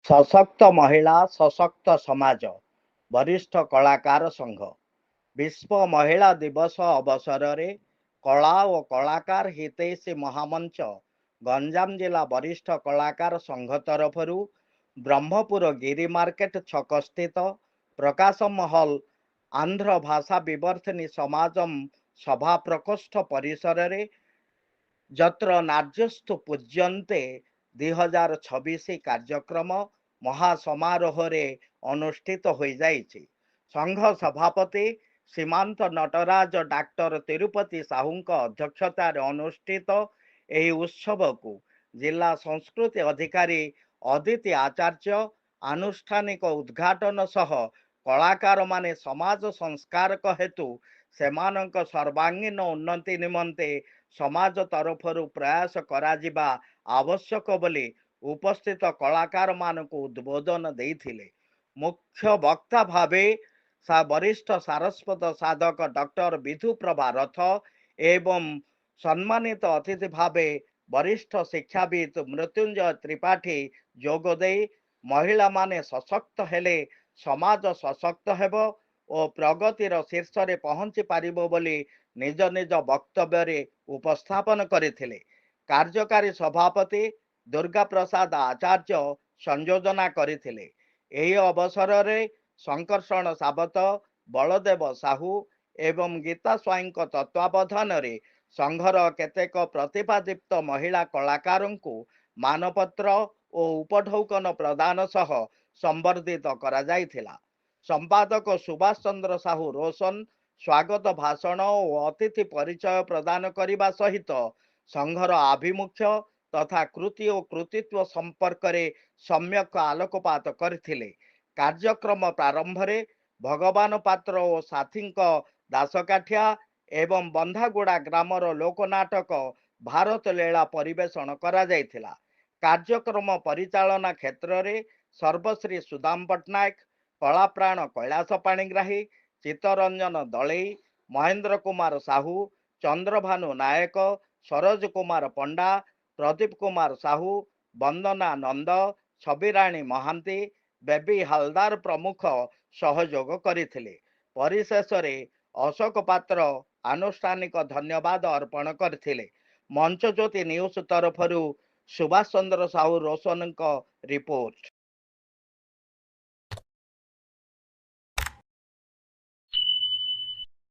सशक्त महिला सशक्त समाज वरिष्ठ कलाकार संघ विश्व महिला दिवस अवसर में कला और कलाकार हितैषी महामंच गंजाम जिला वरिष्ठ कलाकार संघ तरफ ब्रह्मपुर गिरी मार्केट छक स्थित प्रकाशम हल आंध्र भाषा विवर्धिनी समाजम सभा प्रकोष्ठ परिसर में जत्र नार्यस्तु पूज्यन्ते 2026 कार्यक्रम महासमारोह रे अनुष्ठित हो जाइछि। संघ सभापति सीमांत नटराज डाक्टर तिरुपति साहूଙ୍କ अध्यक्षतार अनुष्ठित ଏହି उत्सवକୁ जिला संस्कृति अधिकारी अदिति आचार्य आनुष्ठानिक उद्घाटन सह कलाकार माने समाज संस्कारक हेतु सेमानक सर्वांगीन उन्नति निमंते समाज तरफरु प्रयास कराजिबा आवश्यक बोली उपस्थित कलाकार मानकु उद्बोधन देइथिले। मुख्य वक्ता भावे वरिष्ठ सारस्वत साधक डॉक्टर विधु प्रभा रथ एवं सम्मानित अतिथि भावे वरिष्ठ शिक्षाविद मृत्युंजय त्रिपाठी जोगदे महिला माने सशक्त हेले समाज सशक्त हेब और प्रगतिर शीर्ष रे पहुंची पारिबो बोली निज निज वक्तव्य उपस्थापन करथिले। कार्यकारी सभापति दुर्गा प्रसाद आचार्य संयोजना करथिले। एही अवसर रे शंकरषण सावत बलदेव साहू एवं गीता स्वाई तत्वावधान रे संघर केतेक प्रतिभादीप्त महिला कलाकार मानपत्र और उपढौकन प्रदान सह संबर्धित करा जायथिला। संपादक सुभाष चंद्र साहू रोशन स्वागत भाषण और अतिथि परिचय प्रदान करने सहित संघर आभिमुख्य तथा कृति और कृतित्व संपर्क में सम्यक आलोकपात करथिले। कार्यक्रम प्रारंभ में भगवान पात्र और साथी दासकाठिया एवं बंधागुड़ा ग्रामर लोकनाटक भारत लीला परिवेषण करा जायथिला। कार्यक्रम परिचालना क्षेत्र में सर्वश्री सुदाम पट्टनायक कलाप्राण कैलाश पाणिग्राही चित्तरंजन दलई महेंद्र कुमार साहू चंद्रभानु नायक सरोज कुमार पंडा प्रदीप कुमार साहू वंदना नंद छबिराणी महांती बेबी हालदार प्रमुख सहयोग करथिले। परिशेष रे अशोक पात्र आनुष्ठानिक धन्यवाद अर्पण करथिले। मंच ज्योति न्यूज तरफरु सुभाष चंद्र साहू रोशन रिपोर्ट।